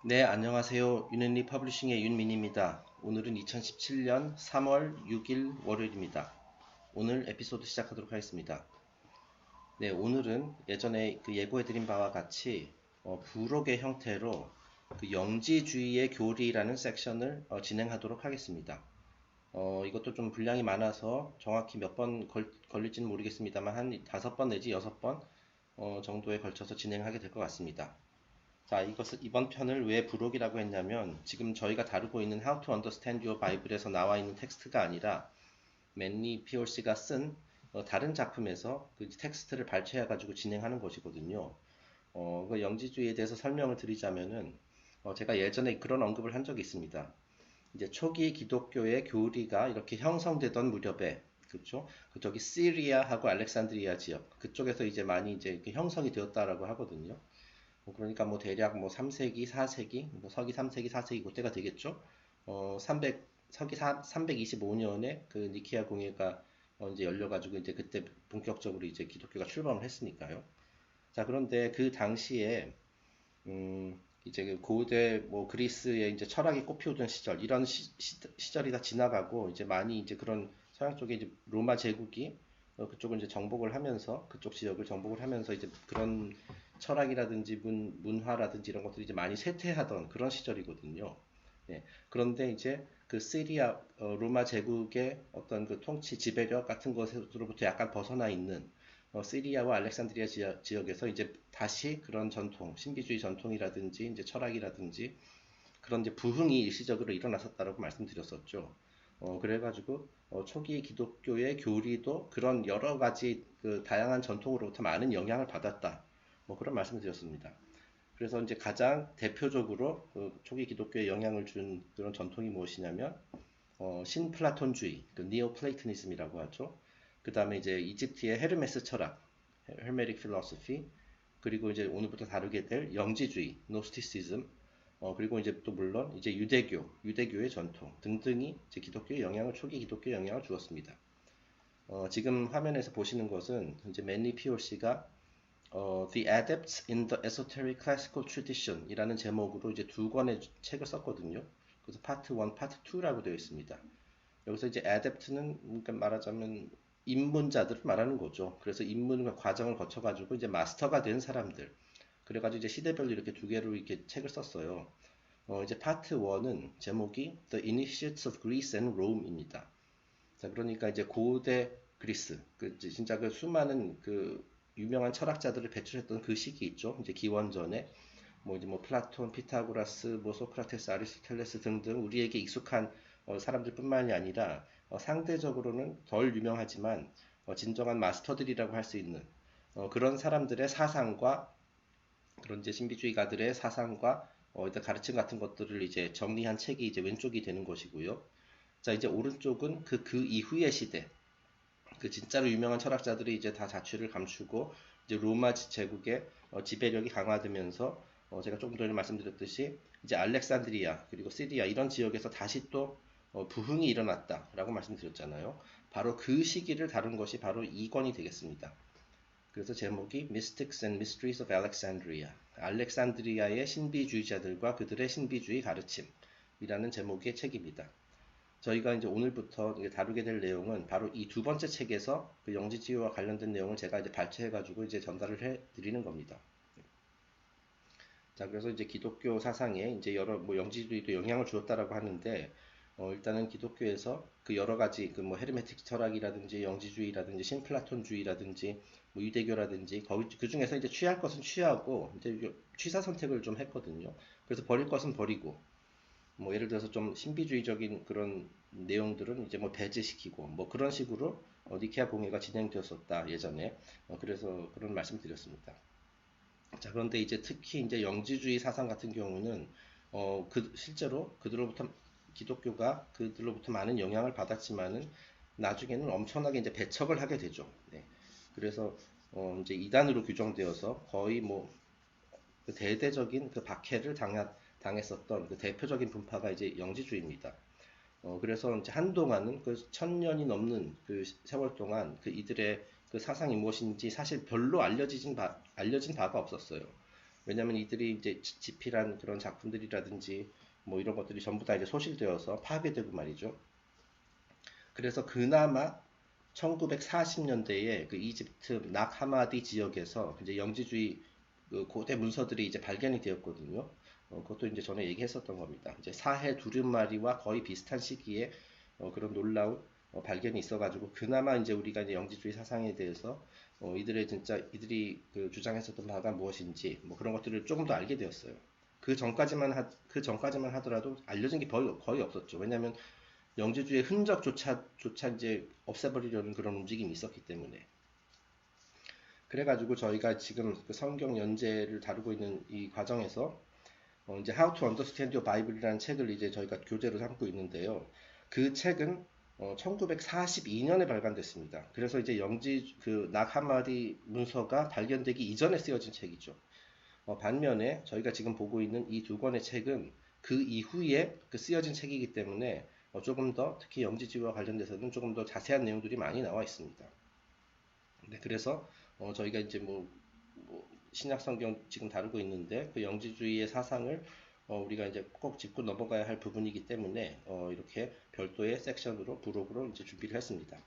네, 안녕하세요. 윤은리 퍼블리싱의 윤민입니다. 오늘은 2017년 3월 6일 월요일입니다. 오늘 에피소드 시작하도록 하겠습니다. 네, 오늘은 예전에 예고해드린 바와 같이 부록의 형태로 영지주의의 교리라는 섹션을 진행하도록 하겠습니다. 이것도 좀 분량이 많아서 정확히 몇 번 걸릴지는 모르겠습니다만 한 5번 내지 6번 정도에 걸쳐서 진행하게 될 것 같습니다. 자, 이번 편을 왜 부록이라고 했냐면, 지금 저희가 다루고 있는 How to Understand Your Bible에서 나와 있는 텍스트가 아니라, 맨리 POC가 쓴 다른 작품에서 그 텍스트를 발췌해가지고 진행하는 것이거든요. 그 영지주의에 대해서 설명을 드리자면은, 제가 예전에 그런 언급을 한 적이 있습니다. 이제 초기 기독교의 교리가 이렇게 형성되던 무렵에, 그렇죠? 그쪽이 시리아하고 알렉산드리아 지역, 그쪽에서 이제 많이 이제 형성이 되었다라고 하거든요. 그러니까 뭐 대략 뭐 3세기, 4세기, 뭐 서기 3세기, 4세기 그때가 되겠죠. 325년에 그 니케아 공회가 이제 열려가지고 이제 그때 본격적으로 이제 기독교가 출범을 했으니까요. 자, 그런데 그 당시에 이제 그 고대 뭐 그리스의 이제 철학이 꽃피우던 시절 이런 시절이 다 지나가고 이제 많이 이제 그런 서양 쪽에 이제 로마 제국이 그쪽을 이제 정복을 하면서 그쪽 지역을 정복을 하면서 이제 그런 철학이라든지 문화라든지 이런 것들이 이제 많이 쇠퇴하던 그런 시절이거든요. 예. 그런데 이제 그 시리아 로마 제국의 어떤 그 통치 지배력 같은 것으로부터 약간 벗어나 있는 시리아와 알렉산드리아 지역에서 이제 다시 그런 전통, 신비주의 전통이라든지 이제 철학이라든지 그런 이제 부흥이 일시적으로 일어났었다라고 말씀드렸었죠. 그래가지고 초기 기독교의 교리도 그런 여러 가지 그 다양한 전통으로부터 많은 영향을 받았다. 뭐 그런 말씀을 드렸습니다. 그래서 이제 가장 대표적으로 그 초기 기독교에 영향을 준 그런 전통이 무엇이냐면 신플라톤주의, 그 니오플레이토니즘이라고 하죠. 그 다음에 이제 이집트의 헤르메스 철학, 헬메릭 필로소피, 그리고 이제 오늘부터 다루게 될 영지주의, 노스티시즘, 그리고 이제 또 물론 이제 유대교의 전통 등등이 이제 초기 기독교에 영향을 주었습니다. 지금 화면에서 보시는 것은 이제 맨리 피올씨가 The Adepts in the Esoteric Classical Tradition 이라는 제목으로 이제 두 권의 책을 썼거든요. 그래서 파트 1, 파트 2라고 되어 있습니다. 여기서 이제 adept는 그러니까 말하자면 입문자들을 말하는 거죠. 그래서 입문과 과정을 거쳐가지고 이제 마스터가 된 사람들. 그래가지고 이제 시대별로 이렇게 두 개로 이렇게 책을 썼어요. 이제 파트 1은 제목이 The Initiates of Greece and Rome입니다. 자, 그러니까 이제 고대 그리스, 그 진짜 그 수많은 그 유명한 철학자들을 배출했던 그 시기 있죠. 이제 기원전에 뭐 이제 뭐 플라톤, 피타고라스, 뭐 소크라테스, 아리스토텔레스 등등 우리에게 익숙한 사람들뿐만이 아니라 상대적으로는 덜 유명하지만 진정한 마스터들이라고 할 수 있는 그런 사람들의 사상과 그런 이제 신비주의가들의 사상과 일단 가르침 같은 것들을 이제 정리한 책이 이제 왼쪽이 되는 것이고요. 자, 이제 오른쪽은 그 이후의 시대, 그 진짜로 유명한 철학자들이 이제 다 자취를 감추고 이제 로마 제국의 지배력이 강화되면서 제가 조금 전에 말씀드렸듯이 이제 알렉산드리아 그리고 시리아 이런 지역에서 다시 또 부흥이 일어났다라고 말씀드렸잖아요. 바로 그 시기를 다룬 것이 바로 이 권이 되겠습니다. 그래서 제목이 Mystics and Mysteries of Alexandria, 알렉산드리아의 신비주의자들과 그들의 신비주의 가르침이라는 제목의 책입니다. 저희가 이제 오늘부터 이제 다루게 될 내용은 바로 이 두 번째 책에서 그 영지주의와 관련된 내용을 제가 이제 발췌해가지고 이제 전달을 해 드리는 겁니다. 자, 그래서 이제 기독교 사상에 이제 여러 뭐 영지주의도 영향을 주었다라고 하는데, 일단은 기독교에서 그 여러 가지 그 뭐 헤르메틱 철학이라든지 영지주의라든지 신플라톤주의라든지 뭐 유대교라든지 그 중에서 이제 취할 것은 취하고 이제 취사 선택을 좀 했거든요. 그래서 버릴 것은 버리고 뭐 예를 들어서 좀 신비주의적인 그런 내용들은 이제 뭐 배제시키고 뭐 그런 식으로 니케아 공회가 진행되었었다 예전에 그래서 그런 말씀 드렸습니다. 자, 그런데 이제 특히 이제 영지주의 사상 같은 경우는 실제로 그들로부터 기독교가 그들로부터 많은 영향을 받았지만은 나중에는 엄청나게 이제 배척을 하게 되죠. 네. 그래서 이제 이단으로 규정되어서 거의 뭐 그 대대적인 그 박해를 당했었던 그 대표적인 분파가 이제 영지주의입니다. 그래서 이제 한동안은 그 1000년이 넘는 그 세월 동안 그 이들의 그 사상이 무엇인지 사실 별로 알려진 바가 없었어요. 왜냐하면 이들이 이제 집필한 그런 작품들이라든지 뭐 이런 것들이 전부 다 이제 소실되어서 파괴되고 말이죠. 그래서 그나마 1940년대에 그 이집트 낙하마디 지역에서 이제 영지주의 그 고대 문서들이 이제 발견이 되었거든요. 그것도 이제 전에 얘기했었던 겁니다. 이제 사해 두루마리와 거의 비슷한 시기에 그런 놀라운 발견이 있어가지고 그나마 이제 우리가 이제 영지주의 사상에 대해서 이들의 진짜 이들이 그 주장했었던 바가 무엇인지 뭐 그런 것들을 조금 더 알게 되었어요. 그 전까지만 하더라도 알려진 게 거의 없었죠. 왜냐하면 영지주의 흔적조차 이제 없애버리려는 그런 움직임이 있었기 때문에. 그래가지고 저희가 지금 그 성경 연재를 다루고 있는 이 과정에서 이제 How to Understand Your Bible이라는 책을 이제 저희가 교재로 삼고 있는데요. 그 책은 1942년에 발간됐습니다. 그래서 이제 영지 그 낙하마디 문서가 발견되기 이전에 쓰여진 책이죠. 반면에 저희가 지금 보고 있는 이 두 권의 책은 그 이후에 그 쓰여진 책이기 때문에 조금 더 특히 영지지와 관련돼서는 조금 더 자세한 내용들이 많이 나와 있습니다. 네, 그래서 저희가 이제 뭐 신약 성경 지금 다루고 있는데 그 영지주의의 사상을 우리가 이제 꼭 짚고 넘어가야 할 부분이기 때문에 이렇게 별도의 섹션으로 부록으로 이제 준비를 했습니다.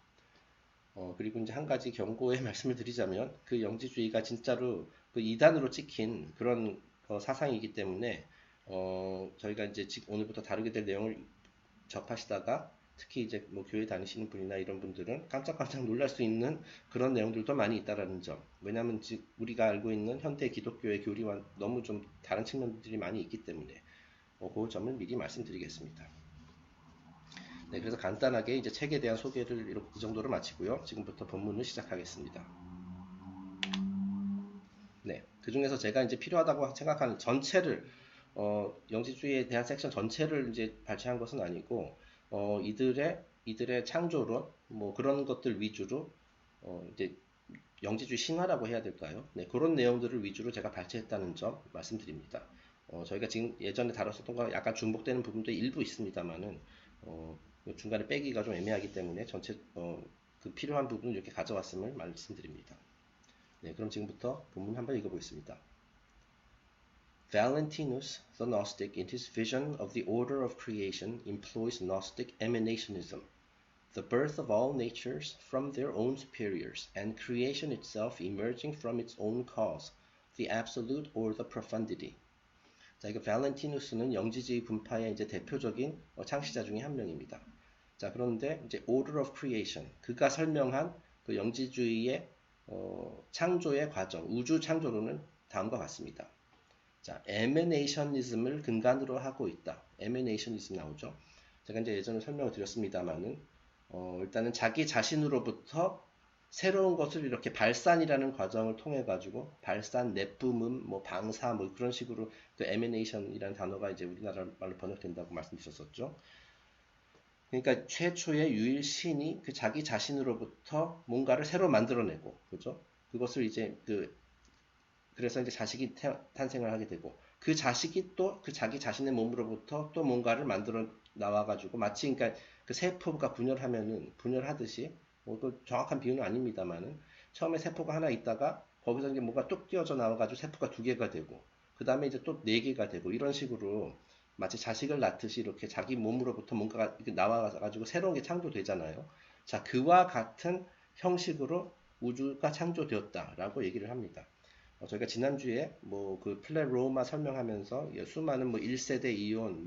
그리고 이제 한 가지 경고의 말씀을 드리자면 그 영지주의가 진짜로 그 이단으로 찍힌 그런 사상이기 때문에 저희가 이제 오늘부터 다루게 될 내용을 접하시다가 특히 이제 뭐 교회 다니시는 분이나 이런 분들은 깜짝깜짝 놀랄 수 있는 그런 내용들도 많이 있다라는 점. 왜냐하면 우리가 알고 있는 현대 기독교의 교리와 너무 좀 다른 측면들이 많이 있기 때문에 그 점을 미리 말씀드리겠습니다. 네, 그래서 간단하게 이제 책에 대한 소개를 이 정도로 마치고요. 지금부터 본문을 시작하겠습니다. 네, 그 중에서 제가 이제 필요하다고 생각하는 전체를 영지주의에 대한 섹션 전체를 이제 발췌한 것은 아니고 이들의 창조론 뭐 그런 것들 위주로 이제 영지주의 신화라고 해야 될까요? 네, 그런 내용들을 위주로 제가 발췌했다는 점 말씀드립니다. 저희가 지금 예전에 다뤘었던 거 약간 중복되는 부분도 일부 있습니다만은 중간에 빼기가 좀 애매하기 때문에 전체 그 필요한 부분을 이렇게 가져왔음을 말씀드립니다. 네, 그럼 지금부터 본문 한번 읽어보겠습니다. Valentinus the Gnostic in his vision of the order of creation employs Gnostic emanationism, the birth of all natures from their own superiors, and creation itself emerging from its own cause, the absolute or the profundity. 자, 이거 발렌티누스는 영지주의 분파의 이제 대표적인 창시자 중에 한 명입니다. 자, 그런데 이제 order of creation, 그가 설명한 그 영지주의의 창조의 과정, 우주 창조론은 다음과 같습니다. 자, emanationism을 근간으로 하고 있다. emanationism 나오죠. 제가 이제 예전에 설명을 드렸습니다만은 일단은 자기 자신으로부터 새로운 것을 이렇게 발산이라는 과정을 통해 가지고 발산, 내뿜음, 뭐 방사, 뭐 그런 식으로 그 emanation이라는 단어가 이제 우리나라 말로 번역된다고 말씀드렸었죠. 그러니까 최초의 유일신이 그 자기 자신으로부터 뭔가를 새로 만들어내고, 그죠? 그것을 이제 그래서 이제 자식이 탄생을 하게 되고, 그 자식이 또 그 자기 자신의 몸으로부터 또 뭔가를 만들어 나와가지고, 마치 그러니까 그 세포가 분열하듯이, 뭐 정확한 비유는 아닙니다만은, 처음에 세포가 하나 있다가, 거기서 이제 뭔가 뚝 띄어져 나와가지고 세포가 두 개가 되고, 그 다음에 이제 또 네 개가 되고, 이런 식으로 마치 자식을 낳듯이 이렇게 자기 몸으로부터 뭔가가 나와가지고 새로운 게 창조되잖아요. 자, 그와 같은 형식으로 우주가 창조되었다라고 얘기를 합니다. 저희가 지난주에 뭐 그 플레로마 설명하면서 수많은 뭐 1세대 이온,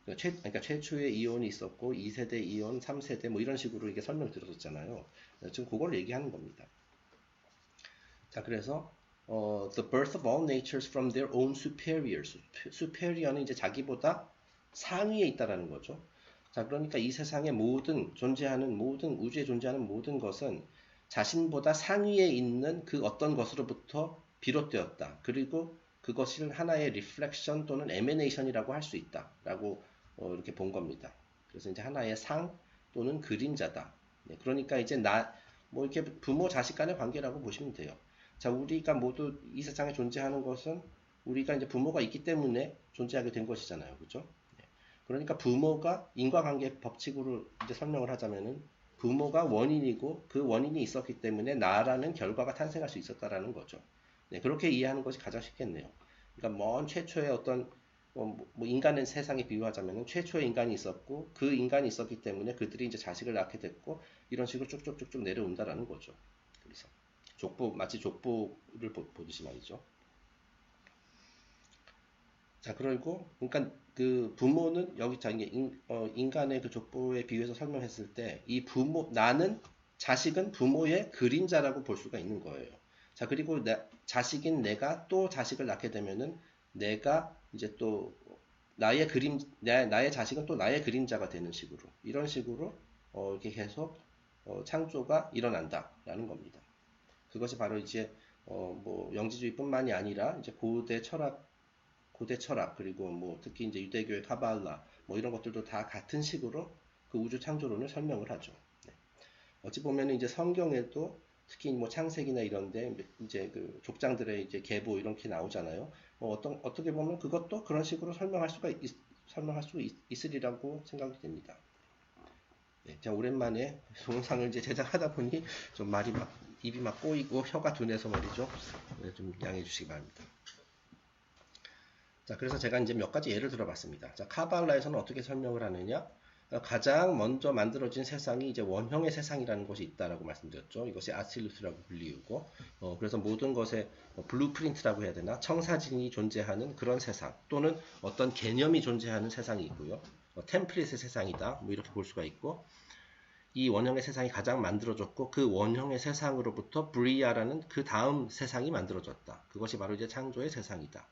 그러니까 최초의 이온이 있었고 2세대 이온, 3세대 뭐 이런 식으로 이게 설명을 들었었잖아요. 지금 그걸 얘기하는 겁니다. 자, 그래서 the birth of all natures from their own superiors. superior는 이제 자기보다 상위에 있다라는 거죠. 자, 그러니까 이 세상에 우주에 존재하는 모든 것은 자신보다 상위에 있는 그 어떤 것으로부터 비롯되었다. 그리고 그것을 하나의 리플렉션 또는 에미네이션이라고 할 수 있다라고 이렇게 본 겁니다. 그래서 이제 하나의 상 또는 그림자다. 네, 그러니까 이제 뭐 이렇게 부모 자식 간의 관계라고 보시면 돼요. 자, 우리가 모두 이 세상에 존재하는 것은 우리가 이제 부모가 있기 때문에 존재하게 된 것이잖아요. 그죠? 네. 그러니까 부모가 인과관계 법칙으로 이제 설명을 하자면은 부모가 원인이고 그 원인이 있었기 때문에 나라는 결과가 탄생할 수 있었다라는 거죠. 네, 그렇게 이해하는 것이 가장 쉽겠네요. 그러니까 먼 최초의 어떤 뭐 인간의 세상에 비유하자면 최초의 인간이 있었고 그 인간이 있었기 때문에 그들이 이제 자식을 낳게 됐고 이런 식으로 쭉쭉쭉쭉 내려온다라는 거죠. 그래서 족보 마치 족보를 보듯이 말이죠. 자, 그리고 그러니까 그 부모는 여기 자 이게 인간의 그 족보에 비유해서 설명했을 때 이 부모 나는 자식은 부모의 그림자라고 볼 수가 있는 거예요. 자, 그리고 자식인 내가 또 자식을 낳게 되면은 내가 이제 또 나의 자식은 또 나의 그림자가 되는 식으로 이런 식으로 이렇게 계속 창조가 일어난다라는 겁니다. 그것이 바로 이제 뭐 영지주의뿐만이 아니라 이제 고대 철학 그리고 뭐 특히 이제 유대교의 카발라 뭐 이런 것들도 다 같은 식으로 그 우주 창조론을 설명을 하죠. 네. 어찌 보면 이제 성경에도 특히 뭐 창세기나 이런데 이제 그 족장들의 이제 계보 이렇게 나오잖아요. 어떻게 보면 그것도 그런 식으로 설명할 수 있으리라고 생각이 됩니다. 네, 제가 오랜만에 동영상을 이제 제작하다 보니 좀 입이 막 꼬이고 혀가 둔해서 말이죠. 네, 좀 양해해 주시기 바랍니다. 자, 그래서 제가 이제 몇 가지 예를 들어봤습니다. 자, 카발라에서는 어떻게 설명을 하느냐? 가장 먼저 만들어진 세상이 이제 원형의 세상이라는 것이 있다라고 말씀드렸죠. 이것이 아실루스라고 불리우고, 그래서 모든 것의 블루프린트라고 해야 되나? 청사진이 존재하는 그런 세상, 또는 어떤 개념이 존재하는 세상이 있고요. 템플릿의 세상이다. 뭐 이렇게 볼 수가 있고, 이 원형의 세상이 가장 만들어졌고, 그 원형의 세상으로부터 브리아라는 그 다음 세상이 만들어졌다. 그것이 바로 이제 창조의 세상이다.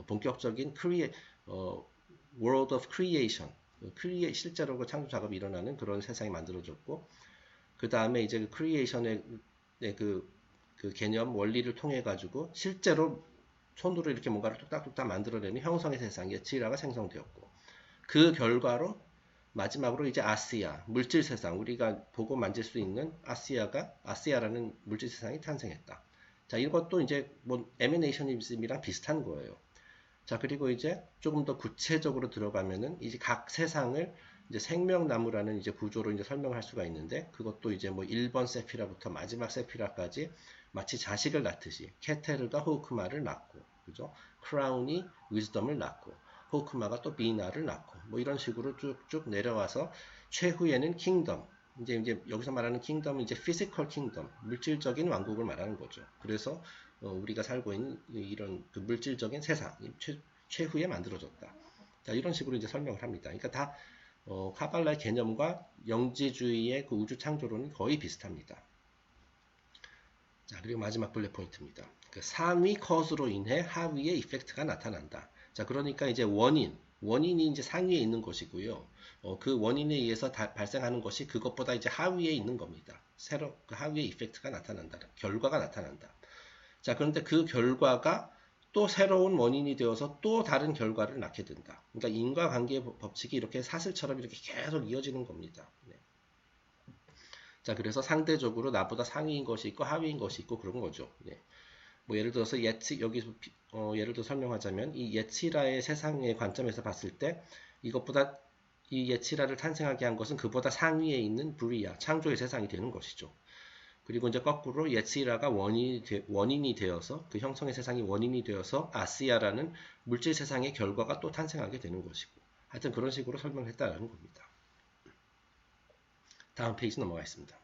본격적인 World of Creation, 실제로 그 창조 작업이 일어나는 그런 세상이 만들어졌고, 그 다음에 이제 그 크리에이션의 그 개념 원리를 통해 가지고 실제로 손으로 이렇게 뭔가를 뚝딱뚝딱 만들어내는 형성의 세상, 예치라가 생성되었고, 그 결과로 마지막으로 이제 아시아, 물질 세상, 우리가 보고 만질 수 있는 아시아라는 물질 세상이 탄생했다. 자, 이것도 이제 뭐 에미네이셔니즘이랑 비슷한 거예요. 자, 그리고 이제 조금 더 구체적으로 들어가면은 이제 각 세상을 이제 생명나무라는 이제 구조로 이제 설명할 수가 있는데, 그것도 이제 뭐 1번 세피라부터 마지막 세피라까지 마치 자식을 낳듯이 케테르가 호크마를 낳고, 그죠? 크라운이 위즈덤을 낳고, 호크마가 또 비나를 낳고, 뭐 이런 식으로 쭉쭉 내려와서 최후에는 킹덤. 이제 여기서 말하는 킹덤은 이제 피지컬 킹덤, 물질적인 왕국을 말하는 거죠. 그래서 우리가 살고 있는 이런 그 물질적인 세상, 최후에 만들어졌다. 자, 이런 식으로 이제 설명을 합니다. 그러니까 다 카발라의 개념과 영지주의의 그 우주 창조론은 거의 비슷합니다. 자, 그리고 마지막 블랙 포인트입니다. 그 상위 컷으로 인해 하위의 이펙트가 나타난다. 자, 그러니까 이제 원인이 이제 상위에 있는 것이고요. 그 원인에 의해서 발생하는 것이 그것보다 이제 하위에 있는 겁니다. 새로 그 하위의 이펙트가 나타난다. 결과가 나타난다. 자, 그런데 그 결과가 또 새로운 원인이 되어서 또 다른 결과를 낳게 된다. 그러니까 인과관계의 법칙이 이렇게 사슬처럼 이렇게 계속 이어지는 겁니다. 네. 자, 그래서 상대적으로 나보다 상위인 것이 있고 하위인 것이 있고 그런 거죠. 네. 뭐 예를 들어서 여기서 예를 들어 설명하자면 이 예치라의 세상의 관점에서 봤을 때 이것보다 이 예치라를 탄생하게 한 것은 그보다 상위에 있는 브리아, 창조의 세상이 되는 것이죠. 그리고 이제 거꾸로 예치라가 원인이 되어서 그 형성의 세상이 원인이 되어서 아시아라는 물질 세상의 결과가 또 탄생하게 되는 것이고, 하여튼 그런 식으로 설명했다라는 겁니다. 다음 페이지 넘어가겠습니다.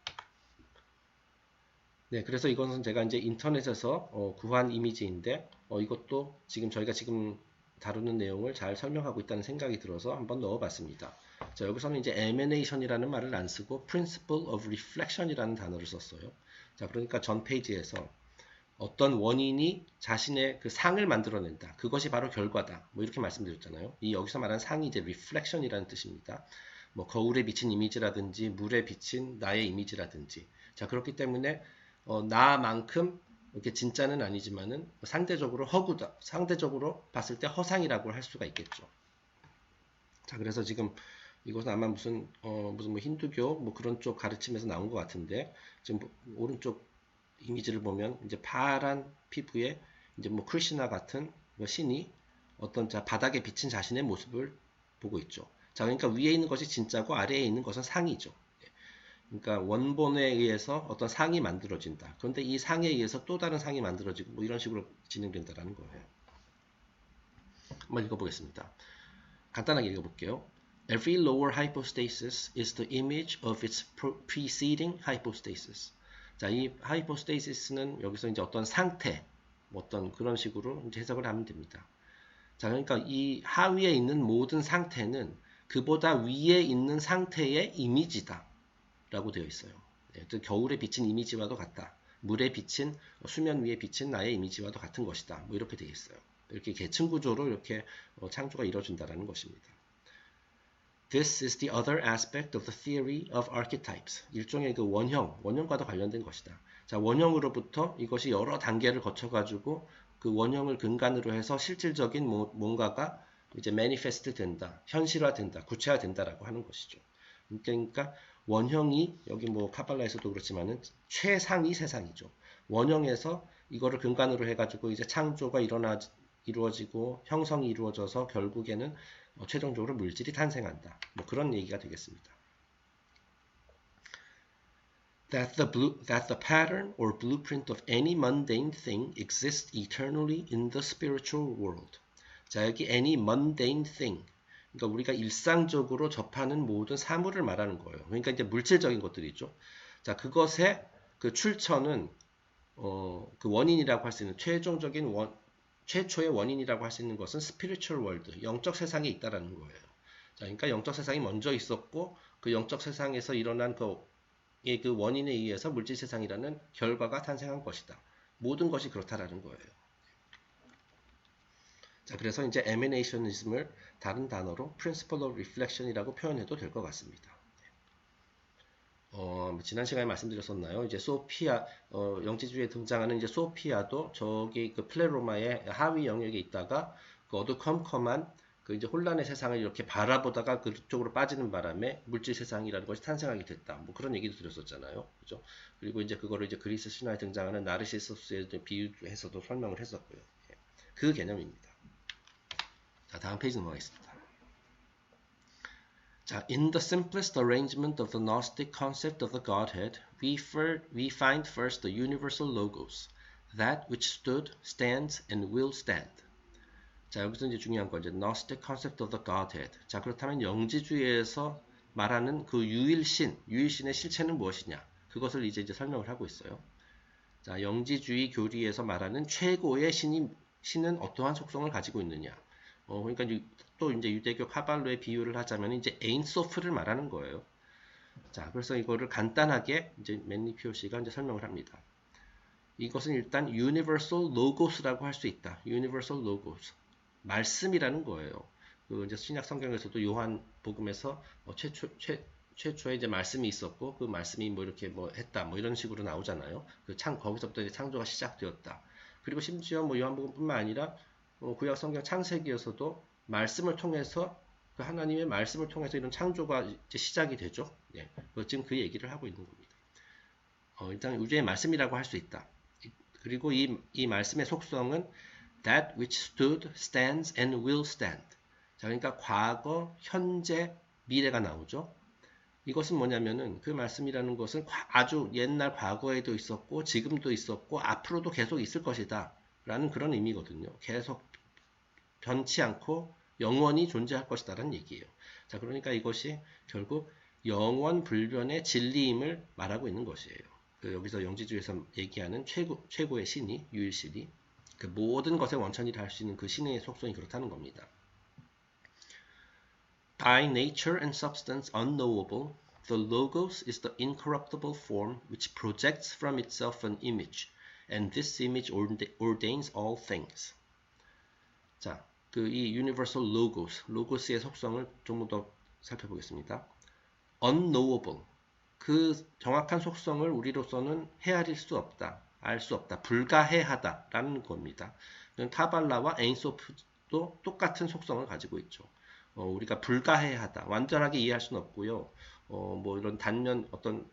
네, 그래서 이것은 제가 이제 인터넷에서 구한 이미지인데 이것도 저희가 지금 다루는 내용을 잘 설명하고 있다는 생각이 들어서 한번 넣어봤습니다. 자, 여기서는 이제 emanation이라는 말을 안 쓰고 principle of reflection이라는 단어를 썼어요. 자, 그러니까 전 페이지에서 어떤 원인이 자신의 그 상을 만들어낸다. 그것이 바로 결과다. 뭐 이렇게 말씀드렸잖아요. 이 여기서 말하는 상이 이제 reflection이라는 뜻입니다. 뭐 거울에 비친 이미지라든지 물에 비친 나의 이미지라든지. 자, 그렇기 때문에 나만큼 이렇게 진짜는 아니지만은 상대적으로 상대적으로 봤을 때 허상이라고 할 수가 있겠죠. 자, 그래서 지금 이것은 아마 무슨 뭐 힌두교 뭐 그런 쪽 가르침에서 나온 것 같은데, 지금 오른쪽 이미지를 보면 이제 파란 피부에 이제 뭐 크리시나 같은 신이 어떤 바닥에 비친 자신의 모습을 보고 있죠. 자, 그러니까 위에 있는 것이 진짜고 아래에 있는 것은 상이죠. 그러니까 원본에 의해서 어떤 상이 만들어진다. 그런데 이 상에 의해서 또 다른 상이 만들어지고 뭐 이런 식으로 진행된다라는 거예요. 한번 읽어보겠습니다. 간단하게 읽어볼게요. Every lower hypostasis is the image of its preceding hypostasis. 자, 이 hypostasis는 여기서 이제 어떤 상태, 어떤 그런 식으로 이제 해석을 하면 됩니다. 자, 그러니까 이 하위에 있는 모든 상태는 그보다 위에 있는 상태의 이미지다 라고 되어 있어요. 겨울에 비친 이미지와도 같다. 물에 비친, 수면 위에 비친 나의 이미지와도 같은 것이다. 뭐 이렇게 되어 있어요. 이렇게 계층 구조로 이렇게 창조가 이루어진다는 것입니다. This is the other aspect of the theory of archetypes. 일종의 그 원형과도 관련된 것이다. 자, 원형으로부터 이것이 여러 단계를 거쳐가지고 그 원형을 근간으로 해서 실질적인 뭔가가 이제 manifest 된다, 현실화된다, 구체화된다라고 하는 것이죠. 그러니까 원형이 여기 뭐 카발라에서도 그렇지만은 최상위 세상이죠. 원형에서 이거를 근간으로 해가지고 이제 창조가 이루어지고 형성이 이루어져서 결국에는 최종적으로 물질이 탄생한다. 뭐 그런 얘기가 되겠습니다. That the pattern or blueprint of any mundane thing exists eternally in the spiritual world. 자, 여기 any mundane thing. 그러니까 우리가 일상적으로 접하는 모든 사물을 말하는 거예요. 그러니까 이제 물질적인 것들이죠. 자, 그것의 그 출처는 그 원인이라고 할 수 있는 최초의 원인이라고 할 수 있는 것은 spiritual world, 영적 세상에 있다라는 거예요. 자, 그러니까 영적 세상이 먼저 있었고 그 영적 세상에서 일어난 그 원인에 의해서 물질 세상이라는 결과가 탄생한 것이다. 모든 것이 그렇다라는 거예요. 자, 그래서 이제 emanationism을 다른 단어로 principle of reflection이라고 표현해도 될 것 같습니다. 지난 시간에 말씀드렸었나요? 이제 소피아, 영지주의에 등장하는 이제 소피아도 저기 그 플레로마의 하위 영역에 있다가 그 어두컴컴한 그 이제 혼란의 세상을 이렇게 바라보다가 그쪽으로 빠지는 바람에 물질 세상이라는 것이 탄생하게 됐다. 뭐 그런 얘기도 드렸었잖아요. 그죠? 그리고 이제 그거를 이제 그리스 신화에 등장하는 나르시소스에 비유해서도 설명을 했었고요. 그 개념입니다. 자, 다음 페이지 넘어가겠습니다. 자, in the simplest arrangement of the Gnostic concept of the Godhead, we find first the universal logos, that which stood, stands, and will stand. 자, 여기서 이제 중요한 건 이제 Gnostic concept of the Godhead. 자, 그렇다면 영지주의에서 말하는 그 유일신의 실체는 무엇이냐? 그것을 이제 설명을 하고 있어요. 자, 영지주의 교리에서 말하는 최고의 신은 어떠한 속성을 가지고 있느냐? 그러니까 또 이제 유대교 카발로의 비유를 하자면 이제 에인소프를 말하는 거예요. 자, 그래서 이거를 간단하게 이제 맨니피오 씨가 이제 설명을 합니다. 이것은 일단 universal logos라고 할 수 있다. universal logos. 말씀이라는 거예요. 그 이제 신약 성경에서도 요한 복음에서 최초에 이제 말씀이 있었고 그 말씀이 뭐 이렇게 뭐 했다 뭐 이런 식으로 나오잖아요. 거기서부터 이제 창조가 시작되었다. 그리고 심지어 뭐 요한복음뿐만 아니라 구약 성경 창세기에서도 말씀을 통해서 그 하나님의 말씀을 통해서 이런 창조가 이제 시작이 되죠. 예, 지금 그 얘기를 하고 있는 겁니다. 일단 우주의 말씀이라고 할 수 있다. 그리고 이 말씀의 속성은 that which stood, stands, and will stand. 자, 그러니까 과거, 현재, 미래가 나오죠. 이것은 뭐냐면은 그 말씀이라는 것은 아주 옛날 과거에도 있었고 지금도 있었고 앞으로도 계속 있을 것이다 라는 그런 의미거든요. 계속 변치 않고 영원히 존재할 것이다 라는 얘기예요. 자, 그러니까 이것이 결국 영원 불변의 진리임을 말하고 있는 것이에요. 여기서 영지주의에서 얘기하는 최고의 신이, 유일신이 그 모든 것의 원천이라 할 수 있는 그 신의 속성이 그렇다는 겁니다. By nature and substance unknowable, the logos is the incorruptible form which projects from itself an image, and this image ordains all things. 자, 이 universal logos의 속성을 좀 더 살펴보겠습니다. unknowable, 그 정확한 속성을 우리로서는 헤아릴 수 없다, 알 수 없다, 불가해하다라는 겁니다. 카발라와 에인소프도 똑같은 속성을 가지고 있죠. 우리가 불가해하다, 완전하게 이해할 수는 없고요. 뭐 이런 단면 어떤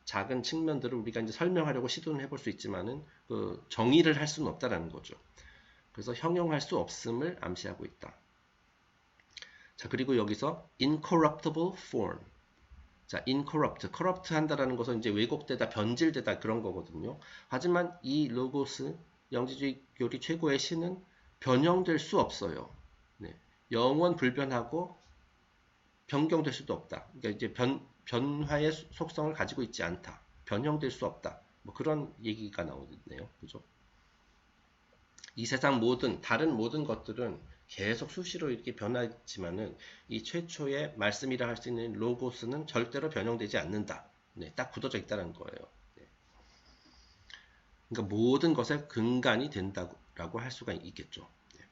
작은 측면들을 우리가 이제 설명하려고 시도는 해볼 수 있지만은 그 정의를 할 수는 없다라는 거죠. 그래서 형용할 수 없음을 암시하고 있다. 자, 그리고 여기서 incorruptible form. 자, corrupt 한다라는 것은 이제 왜곡되다, 변질되다 그런 거거든요. 하지만 이 로고스, 영지주의 교리 최고의 신은 변형될 수 없어요. 네. 영원 불변하고 변경될 수도 없다. 그러니까 이제 변화의 속성을 가지고 있지 않다. 변형될 수 없다. 뭐 그런 얘기가 나오네요. 그죠? 이 세상 다른 모든 것들은 계속 수시로 이렇게 변하지만은 이 최초의 말씀이라 할 수 있는 로고스는 절대로 변형되지 않는다. 네, 딱 굳어져 있다는 거예요. 네. 그러니까 모든 것의 근간이 된다고 할 수가 있겠죠. 네.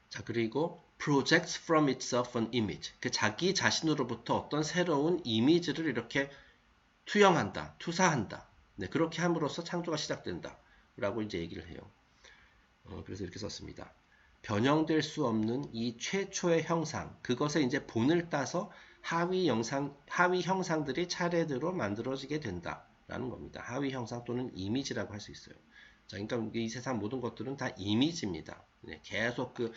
자, 그리고 projects from itself an image. 그 자기 자신으로부터 어떤 새로운 이미지를 이렇게 투영한다, 투사한다. 네, 그렇게 함으로써 창조가 시작된다. 라고 이제 얘기를 해요. 그래서 이렇게 썼습니다. 변형될 수 없는 이 최초의 형상, 그것의 이제 본을 따서 하위 형상들이 차례대로 만들어지게 된다라는 겁니다. 하위 형상 또는 이미지라고 할 수 있어요. 자, 그러니까 이 세상 모든 것들은 다 이미지입니다. 네, 계속 그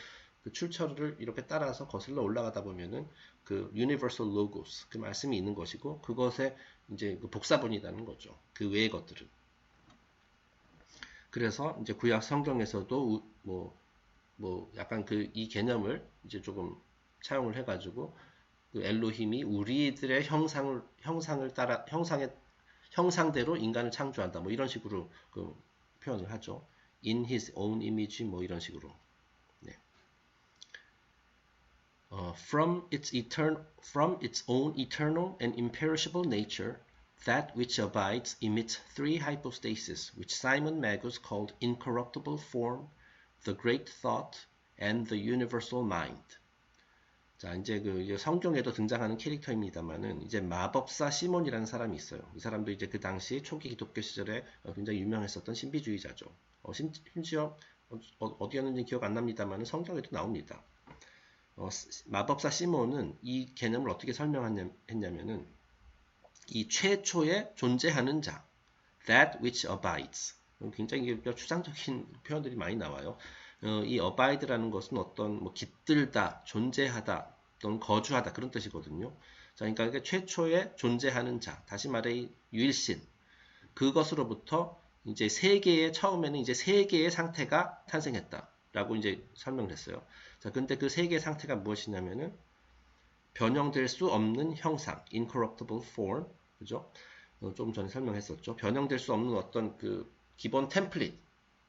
출처를 이렇게 따라서 거슬러 올라가다 보면은 그 universal logos, 그 말씀이 있는 것이고, 그것의 이제 그 복사본이라는 거죠. 그 외의 것들은. 그래서 이제 구약 성경에서도 약간 이 개념을 이제 조금 차용을 해가지고 그 엘로힘이 우리들의 형상대로 인간을 창조한다. 뭐 이런 식으로 그 표현을 하죠. In his own image 뭐 이런 식으로. 네. From its own eternal and imperishable nature, that which abides emits three hypostases, which Simon Magus called incorruptible form, the great thought, and the universal mind. 자, 이제 성경에도 등장하는 캐릭터입니다만은 이제 마법사 시몬이라는 사람이 있어요. 이 사람도 이제 그 당시 초기 기독교 시절에 굉장히 유명했었던 신비주의자죠. 심지어 어디였는지 기억 안 납니다만은 성경에도 나옵니다. 마법사 시몬은 이 개념을 어떻게 설명했냐면은 이 최초에 존재하는 자, that which abides. 굉장히 추상적인 표현들이 많이 나와요. 이 abide라는 것은 어떤 깃들다, 존재하다, 또는 거주하다 그런 뜻이거든요. 자, 그러니까 최초에 존재하는 자, 다시 말해 유일신, 그것으로부터 이제 처음에는 이제 세 개의 상태가 탄생했다라고 이제 설명을 했어요. 자, 근데 그 세 개의 상태가 무엇이냐면은 변형될 수 없는 형상, incorruptible form, 그죠? 좀 전에 설명했었죠. 변형될 수 없는 어떤 그 기본 템플릿,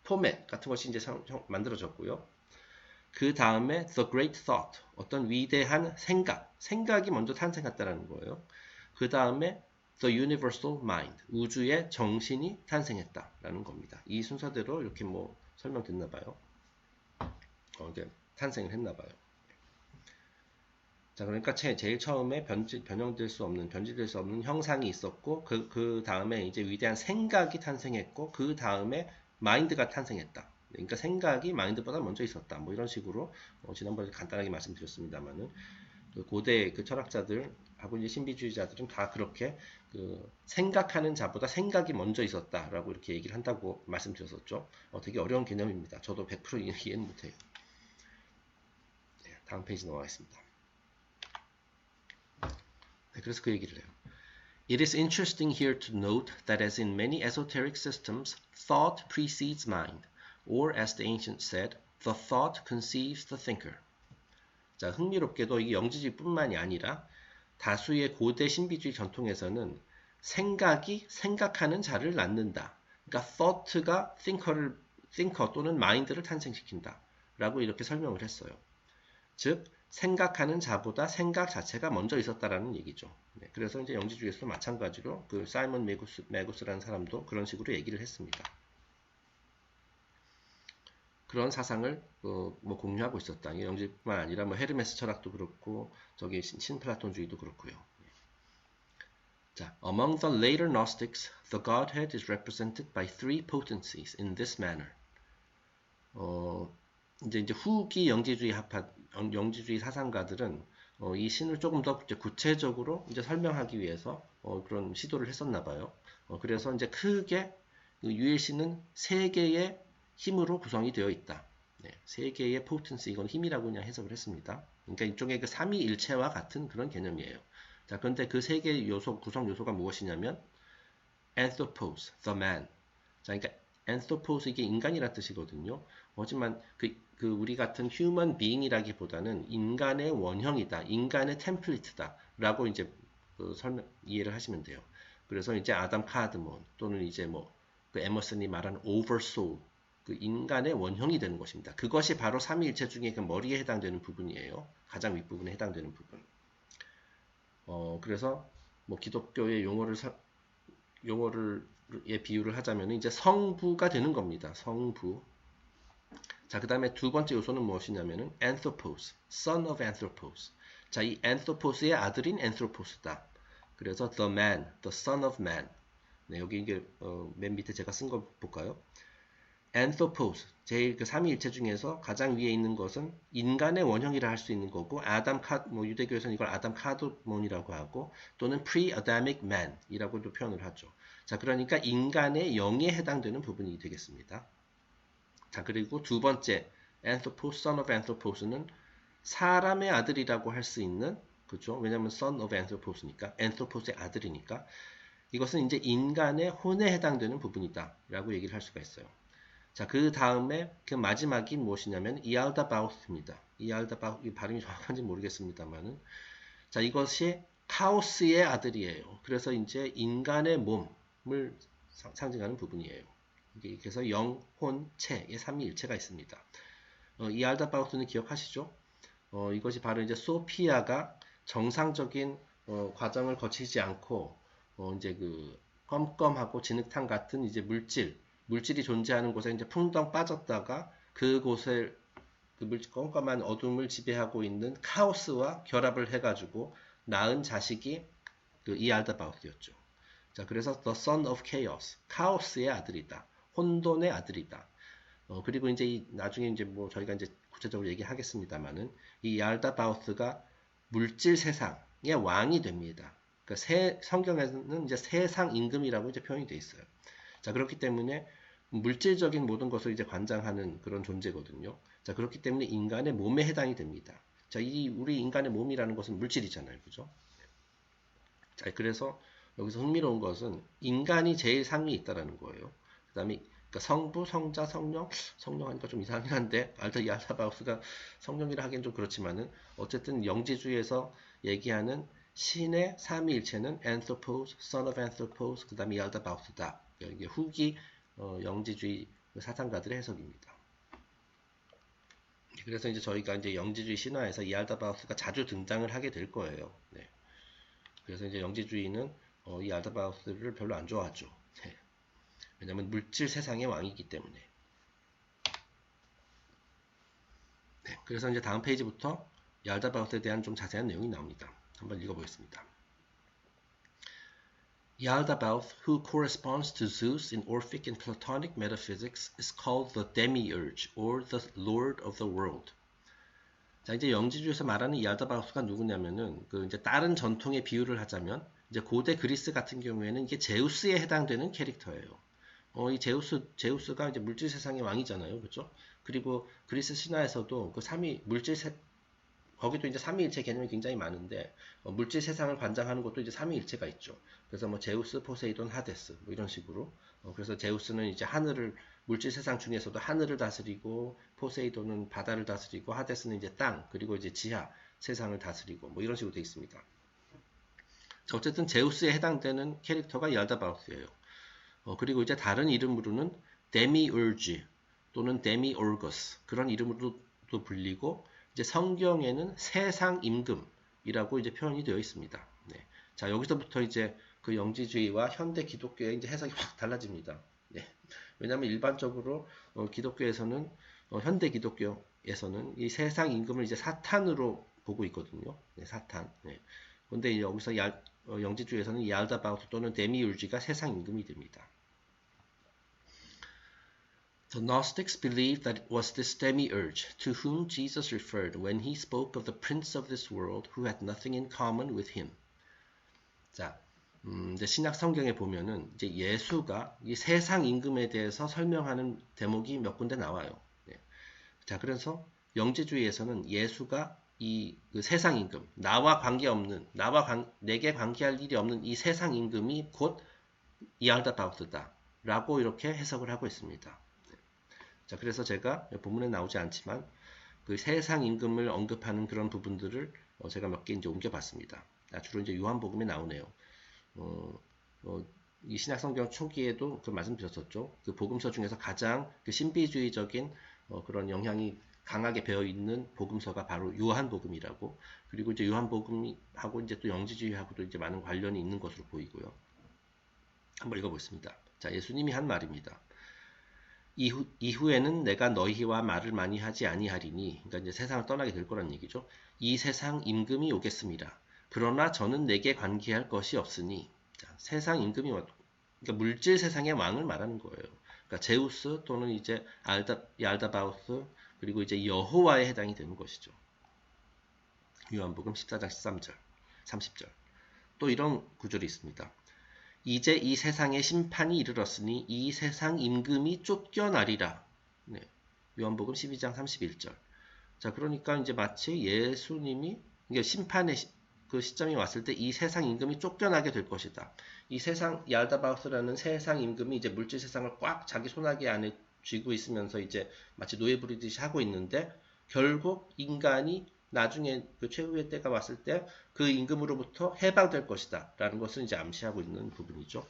포맷 같은 것이 이제 만들어졌고요. 그 다음에 the great thought, 어떤 위대한 생각이 먼저 탄생했다는 거예요. 그 다음에 the universal mind, 우주의 정신이 탄생했다라는 겁니다. 이 순서대로 이렇게 설명됐나 봐요. 이게 탄생을 했나 봐요. 자, 그러니까 제일 처음에 변질될 수 없는 형상이 있었고, 그 다음에 이제 위대한 생각이 탄생했고, 그 다음에 마인드가 탄생했다. 그러니까 생각이 마인드보다 먼저 있었다. 뭐 이런 식으로, 지난번에 간단하게 말씀드렸습니다만은, 그 고대 그 철학자들하고 이제 신비주의자들은 다 그렇게 생각하는 자보다 생각이 먼저 있었다라고 이렇게 얘기를 한다고 말씀드렸었죠. 되게 어려운 개념입니다. 저도 100% 이해는 못해요. 네, 다음 페이지 넘어가겠습니다. 그래서 그 얘기를 해요. It is interesting here to note that as in many esoteric systems, thought precedes mind, or as the ancients said, the thought conceives the thinker. 자, 흥미롭게도 이 영지주의뿐만이 아니라 다수의 고대 신비주의 전통에서는 생각이 생각하는 자를 낳는다. 그러니까 thought가 thinker 또는 mind를 탄생시킨다. 라고 이렇게 설명을 했어요. 즉, 생각하는 자보다 생각 자체가 먼저 있었다라는 얘기죠. 네, 그래서 이제 영지주의에서도 마찬가지로 그 사이먼 매구스라는 사람도 그런 식으로 얘기를 했습니다. 그런 사상을 공유하고 있었다. 영지뿐만 아니라 헤르메스 철학도 그렇고 저기 신플라톤주의도 그렇고요. 자, among the later Gnostics, the Godhead is represented by three potencies in this manner. 이제 후기 영지주의 사상가들은 이 신을 조금 더 구체적으로 이제 설명하기 위해서 그런 시도를 했었나 봐요. 그래서 이제 크게 유일신은 세 개의 힘으로 구성이 되어 있다. 네, 세 개의 potency, 이건 힘이라고 그냥 해석을 했습니다. 그러니까 일종의 그 삼위일체와 같은 그런 개념이에요. 자, 그런데 그 세 개의 구성 요소가 무엇이냐면 anthropos, the man. 자, 그러니까 anthropos 이게 인간이란 뜻이거든요. 하지만 그 우리 같은 human being이라기보다는 인간의 원형이다, 인간의 템플릿이다 라고 이제 이해를 하시면 돼요. 그래서 이제 아담 카드몬 또는 이제 그 에머슨이 말하는 oversoul, 그 인간의 원형이 되는 것입니다. 그것이 바로 삼위일체 중에 그 머리에 해당되는 부분이에요. 가장 윗부분에 해당되는 부분. 그래서 기독교의 용어의 비유를 하자면 이제 성부가 되는 겁니다. 성부. 자, 그 다음에 두 번째 요소는 무엇이냐면은 anthropos, son of anthropos. 자, 이 anthropos의 아들인 anthropos다. 그래서 the man, the son of man. 네, 여기 이게 맨 밑에 제가 쓴 거 볼까요? anthropos, 제일 그 삼위일체 중에서 가장 위에 있는 것은 인간의 원형이라 할 수 있는 거고, 유대교에서는 이걸 아담 카드몬이라고 하고, 또는 pre-Adamic man이라고도 표현을 하죠. 자, 그러니까 인간의 영에 해당되는 부분이 되겠습니다. 자, 그리고 두 번째, anthropos, son of anthropos는 사람의 아들이라고 할 수 있는, 그죠? 왜냐면 son of anthropos니까, anthropos의 아들이니까, 이것은 이제 인간의 혼에 해당되는 부분이다 라고 얘기를 할 수가 있어요. 자, 그 다음에 그 마지막이 무엇이냐면 이알다바우스입니다. 이알다바우스, 발음이 정확한지 모르겠습니다만은, 자, 이것이 카오스의 아들이에요. 그래서 이제 인간의 몸을 상징하는 부분이에요. 그래서 영, 혼, 체의 삼위일체가 있습니다. 이알다바우스는 기억하시죠? 이것이 바로 이제 소피아가 정상적인 과정을 거치지 않고 이제 그 껌껌하고 진흙탕 같은 이제 물질이 존재하는 곳에 이제 풍덩 빠졌다가 그곳을 껌껌한 어둠을 지배하고 있는 카오스와 결합을 해가지고 낳은 자식이 그 이알다바우스였죠. 자, 그래서 the son of chaos, 카오스의 아들이다, 혼돈의 아들이다. 그리고 이제 나중에 이제 저희가 이제 구체적으로 얘기하겠습니다만은 이 이알다바우스가 물질 세상의 왕이 됩니다. 그러니까 성경에는 이제 세상 임금이라고 이제 표현이 되어 있어요. 자, 그렇기 때문에 물질적인 모든 것을 이제 관장하는 그런 존재거든요. 자, 그렇기 때문에 인간의 몸에 해당이 됩니다. 자, 우리 인간의 몸이라는 것은 물질이잖아요. 그죠? 자, 그래서 여기서 흥미로운 것은 인간이 제일 상위에 있다라는 거예요. 그 다음에 그러니까 성부, 성자, 성령 하니까 좀 이상하긴 한데, 이알다바우스가 성령이라 하기엔 좀 그렇지만은, 어쨌든 영지주의에서 얘기하는 신의 삼위일체는 anthropos, son of anthropos, 그 다음에 이알다바우스다. 이게 후기 영지주의 사상가들의 해석입니다. 그래서 이제 저희가 이제 영지주의 신화에서 이알다바우스가 자주 등장을 하게 될 거예요. 네. 그래서 이제 영지주의는 이알다바우스를 별로 안 좋아하죠. 네. 왜냐하면 물질 세상의 왕이기 때문에. 네. 그래서 이제 다음 페이지부터 이알다바우스에 대한 좀 자세한 내용이 나옵니다. 한번 읽어보겠습니다. Yaldabaoth, who corresponds to Zeus in Orphic and Platonic metaphysics, is called the demiurge, or the lord of the world. 자, 이제 영지주에서 말하는 이알다바우스가 누구냐면은, 이제 다른 전통의 비유를 하자면, 이제 고대 그리스 같은 경우에는 이게 제우스에 해당되는 캐릭터예요. 이 제우스가 이제 물질 세상의 왕이잖아요. 그죠? 그리고 그리스 신화에서도 그 거기도 이제 삼위일체 개념이 굉장히 많은데, 물질 세상을 관장하는 것도 이제 삼위일체가 있죠. 그래서 제우스, 포세이돈, 하데스 이런 식으로. 그래서 제우스는 이제 물질 세상 중에서도 하늘을 다스리고, 포세이돈은 바다를 다스리고, 하데스는 이제 땅, 그리고 이제 지하 세상을 다스리고 이런 식으로 되어 있습니다. 자, 어쨌든 제우스에 해당되는 캐릭터가 이알다바우스예요. 그리고 이제 다른 이름으로는 데미울지 또는 데미올거스 그런 이름으로도 불리고, 이제 성경에는 세상 임금이라고 이제 표현이 되어 있습니다. 네. 자, 여기서부터 이제 그 영지주의와 현대 기독교의 이제 해석이 확 달라집니다. 네. 왜냐하면 일반적으로 기독교에서는 현대 기독교에서는 이 세상 임금을 이제 사탄으로 보고 있거든요. 네, 사탄. 네. 그런데 여기서 영지주의에서는 이알다바우스 또는 데미울지가 세상 임금이 됩니다. The Gnostics believed that it was this demiurge to whom Jesus referred when he spoke of the prince of this world who had nothing in common with him. 자, 이제 신약 성경에 보면은 이제 예수가 이 세상 임금에 대해서 설명하는 대목이 몇 군데 나와요. 네. 자, 그래서 영지주의에서는 예수가 그 세상 임금, 내게 관계할 일이 없는 이 세상 임금이 곧 이알다바우스다 라고 이렇게 해석을 하고 있습니다. 자, 그래서 제가 본문에 나오지 않지만 그 세상 임금을 언급하는 그런 부분들을 제가 몇 개 이제 옮겨봤습니다. 주로 이제 요한복음에 나오네요. 이 신약성경 초기에도 그 말씀드렸었죠. 그 복음서 중에서 가장 그 신비주의적인 그런 영향이 강하게 배어 있는 복음서가 바로 요한복음이라고. 그리고 이제 요한복음하고 이제 또 영지주의하고도 이제 많은 관련이 있는 것으로 보이고요. 한번 읽어보겠습니다. 자, 예수님이 한 말입니다. 이후에는 내가 너희와 말을 많이 하지 아니하리니, 그러니까 이제 세상을 떠나게 될 거란 얘기죠. 이 세상 임금이 오겠습니다. 그러나 저는 내게 관계할 것이 없으니, 자, 세상 임금이 그러니까 물질 세상의 왕을 말하는 거예요. 그러니까 제우스 또는 이제 얄다바우스 그리고 이제 여호와에 해당이 되는 것이죠. 요한복음 14장 13절, 30절. 또 이런 구절이 있습니다. 이제 이 세상의 심판이 이르렀으니 이 세상 임금이 쫓겨나리라. 네. 요한복음 12장 31절. 자, 그러니까 이제 마치 예수님이 심판의 그 시점이 왔을 때 이 세상 임금이 쫓겨나게 될 것이다. 이 세상 얄다바우스라는 세상 임금이 이제 물질 세상을 꽉 자기 손아귀 안에 쥐고 있으면서 이제 마치 노예 부리듯이 하고 있는데 결국 인간이 나중에 그 최후의 때가 왔을 때 그 임금으로부터 해방될 것이다 라는 것을 이제 암시하고 있는 부분이죠.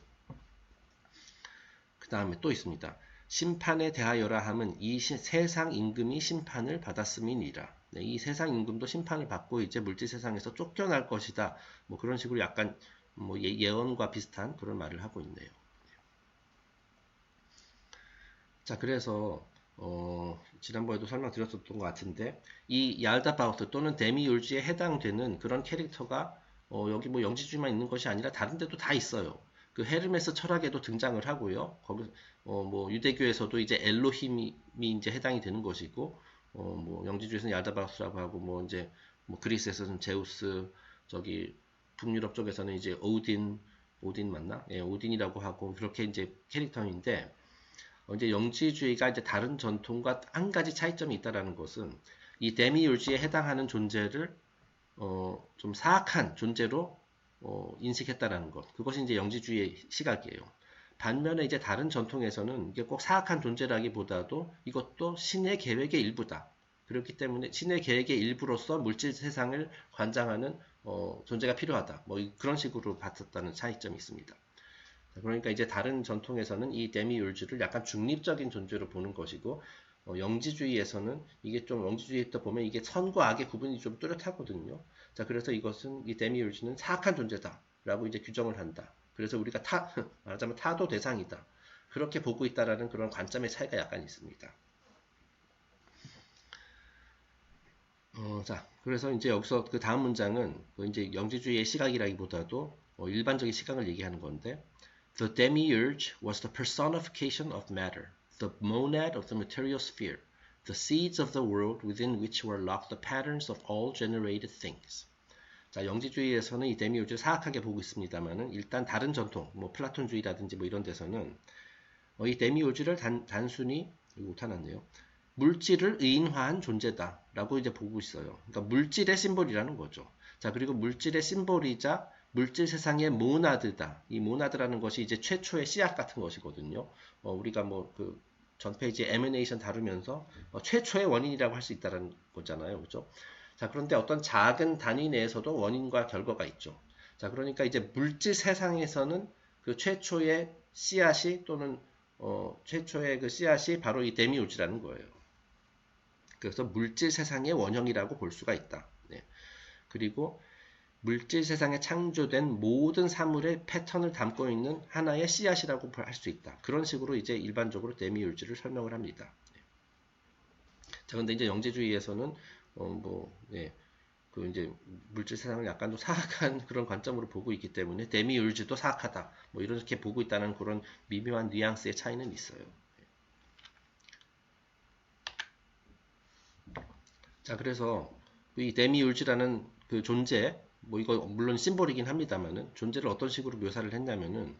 그 다음에 또 있습니다. 심판에 대하여라 함은 이 세상 임금이 심판을 받았음이니라. 네, 이 세상 임금도 심판을 받고 이제 물질 세상에서 쫓겨날 것이다. 뭐 그런 식으로 약간 뭐 예언과 비슷한 그런 말을 하고 있네요. 자, 그래서 지난번에도 설명드렸었던 것 같은데 이 얄다바우스 또는 데미율지에 해당되는 그런 캐릭터가 여기 뭐 영지주의만 있는 것이 아니라 다른 데도 다 있어요. 그 헤르메스 철학에도 등장을 하고요. 거기 뭐 유대교에서도 이제 엘로힘이 이제 해당이 되는 것이고 뭐 영지주의에서는 얄다바우스라고 하고 뭐 이제 뭐 그리스에서는 제우스, 저기 북유럽 쪽에서는 이제 오딘 맞나? 예, 오딘이라고 하고 그렇게 이제 캐릭터인데 이제 영지주의가 이제 다른 전통과 한 가지 차이점이 있다라는 것은 이 데미율지에 해당하는 존재를 좀 사악한 존재로 인식했다라는 것. 그것이 이제 영지주의의 시각이에요. 반면에 이제 다른 전통에서는 이게 꼭 사악한 존재라기보다도 이것도 신의 계획의 일부다. 그렇기 때문에 신의 계획의 일부로서 물질 세상을 관장하는 존재가 필요하다. 뭐 그런 식으로 봤었다는 차이점이 있습니다. 그러니까 이제 다른 전통에서는 이 데미율즈를 약간 중립적인 존재로 보는 것이고 영지주의에서는 이게 좀 영지주의에 보면 이게 선과 악의 구분이 좀 뚜렷하거든요. 자, 그래서 이것은 이 데미율즈는 사악한 존재다라고 이제 규정을 한다. 그래서 우리가 말하자면 타도 대상이다. 그렇게 보고 있다라는 그런 관점의 차이가 약간 있습니다. 자, 그래서 이제 여기서 그 다음 문장은 이제 영지주의의 시각이라기보다도 일반적인 시각을 얘기하는 건데, The demiurge was the personification of matter, the monad of the material sphere, the seeds of the world within which were locked the patterns of all generated things. 자, 영지주의에서는 이 데미urge를 사악하게 보고 있습니다만은 일단 다른 전통, 뭐 플라톤주의라든지 뭐 이런 데서는 이 데미urge를 단순히 이거 못하놨네요. 물질을 의인화한 존재다라고 이제 보고 있어요. 그러니까 물질의 심볼이라는 거죠. 자, 그리고 물질의 심볼이자 물질 세상의 모나드다. 이 모나드라는 것이 이제 최초의 씨앗 같은 것이거든요. 우리가 뭐 그 전 페이지에 에미네이션 다루면서 최초의 원인이라고 할 수 있다는 거잖아요. 그죠? 자, 그런데 어떤 작은 단위 내에서도 원인과 결과가 있죠. 자, 그러니까 이제 물질 세상에서는 그 최초의 씨앗이 또는 최초의 그 씨앗이 바로 이 데미우즈라는 거예요. 그래서 물질 세상의 원형이라고 볼 수가 있다. 네. 그리고 물질 세상에 창조된 모든 사물의 패턴을 담고 있는 하나의 씨앗이라고 할 수 있다. 그런 식으로 이제 일반적으로 데미율즈를 설명을 합니다. 자, 그런데 이제 영지주의에서는 그 이제 물질 세상을 약간 좀 사악한 그런 관점으로 보고 있기 때문에 데미율즈도 사악하다. 뭐 이렇게 보고 있다는 그런 미묘한 뉘앙스의 차이는 있어요. 자, 그래서 이 데미율즈라는 그 존재, 뭐 이거 물론 심볼이긴 합니다만은 존재를 어떤 식으로 묘사를 했냐면은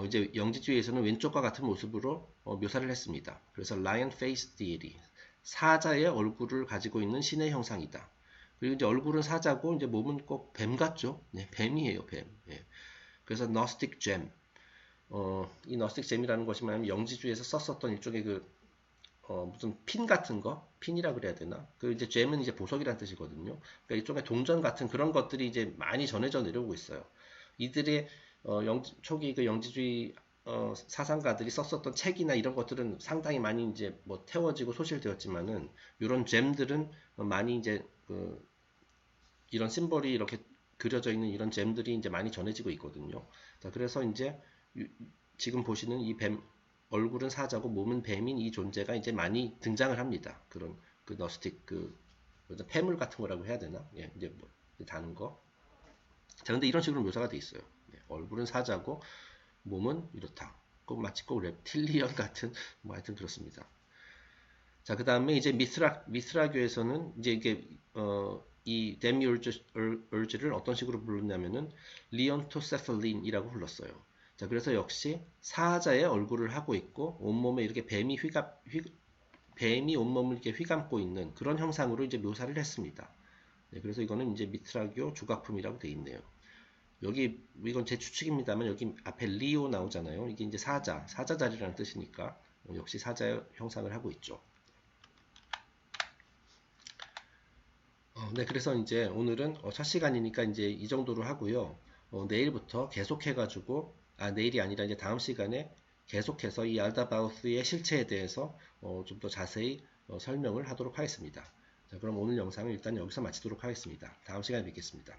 이제 영지주의에서는 왼쪽과 같은 모습으로 묘사를 했습니다. 그래서 lion face deity, 사자의 얼굴을 가지고 있는 신의 형상이다. 그리고 이제 얼굴은 사자고 이제 몸은 꼭 뱀 같죠? 네, 뱀이에요, 뱀. 네. 그래서 gnostic gem, 이 너스틱 잼이라는 것이 뭐냐면 영지주의에서 썼었던 일종의 무슨 핀 같은 거, 핀이라 그래야 되나? 그 이제 잼은 이제 보석이라는 뜻이거든요. 그러니까 일종의 동전 같은 그런 것들이 이제 많이 전해져 내려오고 있어요. 이들의 초기 그 영지주의 사상가들이 썼었던 책이나 이런 것들은 상당히 많이 이제 뭐 태워지고 소실되었지만은 이런 잼들은 많이 이제 이런 심볼이 이렇게 그려져 있는 이런 잼들이 이제 많이 전해지고 있거든요. 자, 그래서 이제 지금 보시는 이 뱀, 얼굴은 사자고 몸은 뱀인 이 존재가 이제 많이 등장을 합니다. 그런 그 너스틱 폐물 같은 거라고 해야 되나? 예, 이제 뭐 다는 거. 자, 근데 이런 식으로 묘사가 돼 있어요. 예, 얼굴은 사자고 몸은 이렇다. 꼭 마치 꼭 reptilian 같은 뭐 하여튼 그렇습니다. 자, 그 다음에 이제 미스라교에서는 이제 이게 이 데미얼즈를 어떤 식으로 불렀냐면은 리온토세팔린이라고 불렀어요. 자, 그래서 역시 사자의 얼굴을 하고 있고 온몸에 이렇게 뱀이 온몸을 이렇게 휘감고 있는 그런 형상으로 이제 묘사를 했습니다. 네, 그래서 이거는 이제 미스라교 주각품이라고 되어 있네요. 여기 이건 제 추측입니다만 여기 앞에 리오 나오잖아요. 이게 이제 사자 자리라는 뜻이니까 역시 사자의 형상을 하고 있죠. 네, 그래서 이제 오늘은 첫 시간이니까 이제 이 정도로 하고요. 내일부터 계속해가지고, 내일이 아니라 이제 다음 시간에 계속해서 이 알다바우스의 실체에 대해서 좀 더 자세히 설명을 하도록 하겠습니다. 자, 그럼 오늘 영상을 일단 여기서 마치도록 하겠습니다. 다음 시간에 뵙겠습니다.